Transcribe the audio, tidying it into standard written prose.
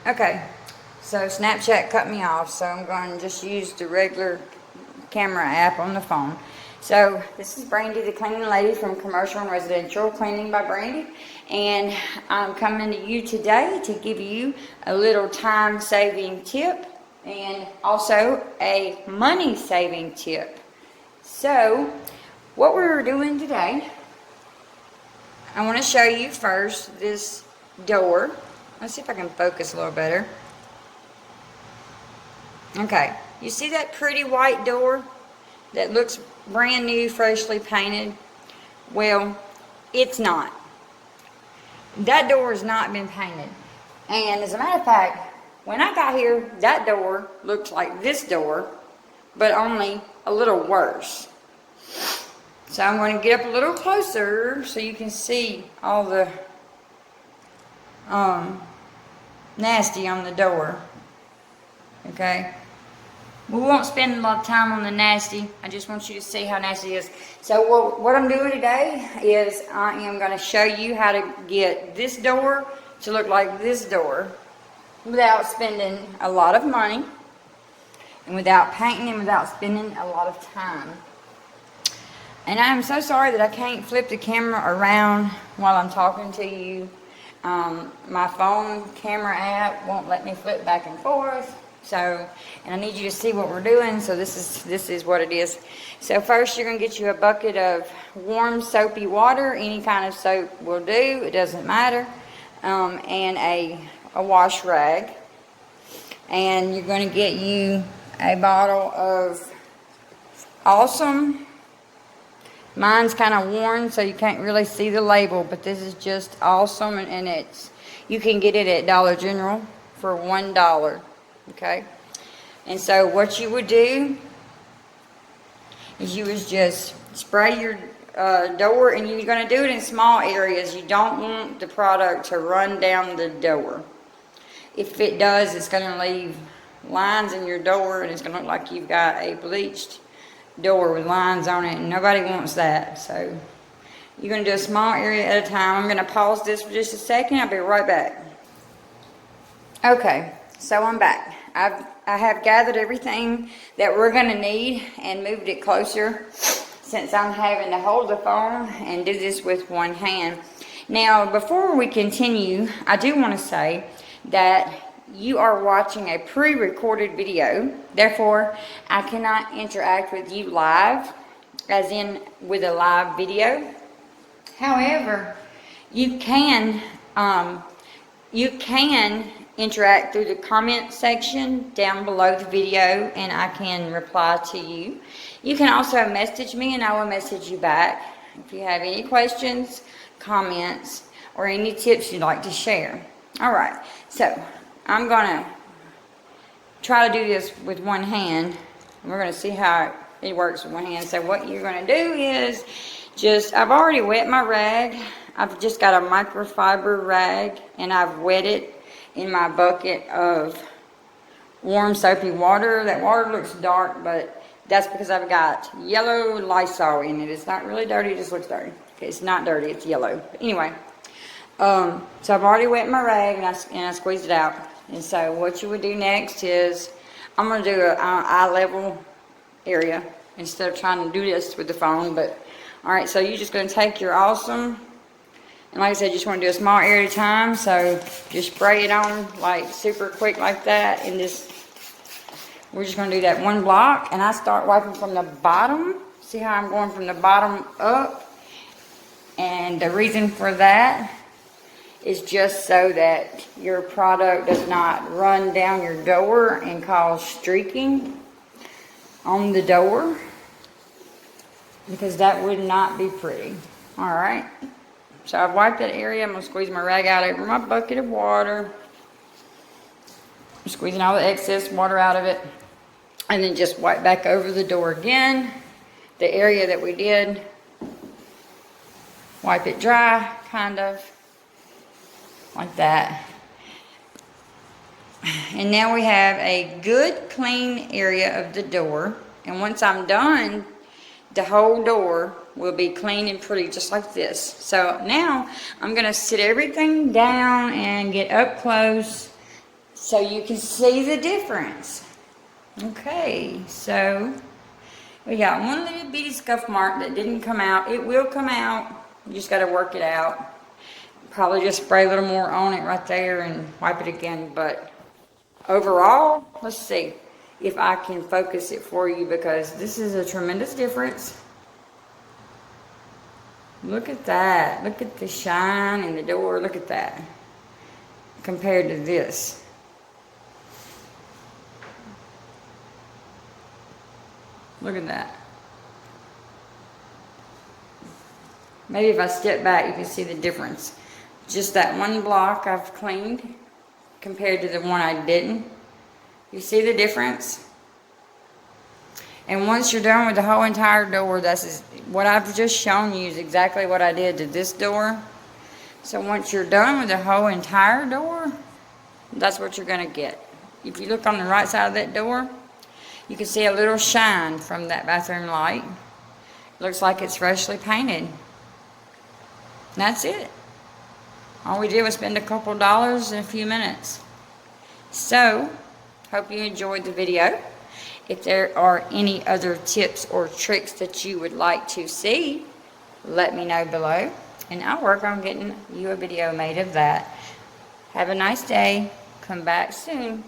Okay, so Snapchat cut me off, so I'm going to just use the regular camera app on the phone. So this is Brandy, the cleaning lady from Commercial and Residential Cleaning by Brandy, and I'm coming to you today to give you a little time-saving tip and also a money-saving tip. So what we're doing today, I want to show you first this door. Let's see if I can focus a little better. Okay, you see that pretty white door that looks brand new, freshly painted? Well, it's not. That door has not been painted. And as a matter of fact, when I got here, that door looked like this door, but only a little worse. So I'm going to get up a little closer so you can see all the nasty on the door. Okay? We won't spend a lot of time on the nasty. I just want you to see how nasty it is. So what I'm doing today is I am going to show you how to get this door to look like this door without spending a lot of money and without painting and without spending a lot of time. And I'm so sorry that I can't flip the camera around while I'm talking to you. My phone camera app won't let me flip back and forth. So, and I need you to see what we're doing. So this is what it is. So first you're going to get you a bucket of warm soapy water. Any kind of soap will do. It doesn't matter. And a wash rag. And you're going to get you a bottle of Awesome. Mine's kind of worn, so you can't really see the label, but this is just Awesome, and you can get it at Dollar General for $1. Okay, and so what you would do is you would just spray your door, and you're going to do it in small areas. You don't want the product to run down the door. If it does, it's going to leave lines in your door, and it's going to look like you've got a bleached door with lines on it, and nobody wants that. So you're going to do a small area at a time. I'm going to pause this for just a second. I'll be right back. Okay, so I'm back. I have gathered everything that we're going to need and moved it closer since I'm having to hold the phone and do this with one hand. Now, before we continue, I do want to say that you are watching a pre-recorded video. Therefore, I cannot interact with you live, as in with a live video. However, you can interact through the comment section down below the video, and I can reply to you. You can also message me, and I will message you back if you have any questions, comments, or any tips you'd like to share. All right, so I'm going to try to do this with one hand. We're going to see how it works with one hand. So what you're going to do is I've already wet my rag. I've just got a microfiber rag, and I've wet it in my bucket of warm soapy water. That water looks dark, but that's because I've got yellow Lysol in it. It's not really dirty, it just looks dirty. Okay, it's not dirty, it's yellow. But anyway, so I've already wet my rag, and I squeezed it out. And so what you would do next is I'm going to do an eye level area instead of trying to do this with the phone. But all right, so you're just going to take your Awesome. And like I said, you just want to do a small area at a time. So just spray it on like super quick like that. And we're just going to do that one block. And I start wiping from the bottom. See how I'm going from the bottom up? And the reason for that is just so that your product does not run down your door and cause streaking on the door. Because that would not be pretty. All right. So I've wiped that area. I'm going to squeeze my rag out over my bucket of water. I'm squeezing all the excess water out of it. And then just wipe back over the door again. The area that we did. Wipe it dry, kind of. Like that. And now we have a good clean area of the door. And once I'm done, the whole door will be clean and pretty just like this. So now I'm going to sit everything down and get up close so you can see the difference. Okay, so we got one little bitty scuff mark that didn't come out. It will come out. You just got to work it out. Probably just spray a little more on it right there and wipe it again. But overall, let's see if I can focus it for you, because this is a tremendous difference. Look at that. Look at the shine in the door. Look at that compared to this. Look at that. Maybe if I step back, you can see the difference. Just that one block I've cleaned compared to the one I didn't. You see the difference? And once you're done with the whole entire door, that's what I've just shown you is exactly what I did to this door. So once you're done with the whole entire door, that's what you're going to get. If you look on the right side of that door, you can see a little shine from that bathroom light. Looks like it's freshly painted. That's it. All we did was spend a couple dollars in a few minutes. So, hope you enjoyed the video. If there are any other tips or tricks that you would like to see, let me know below, and I'll work on getting you a video made of that. Have a nice day. Come back soon.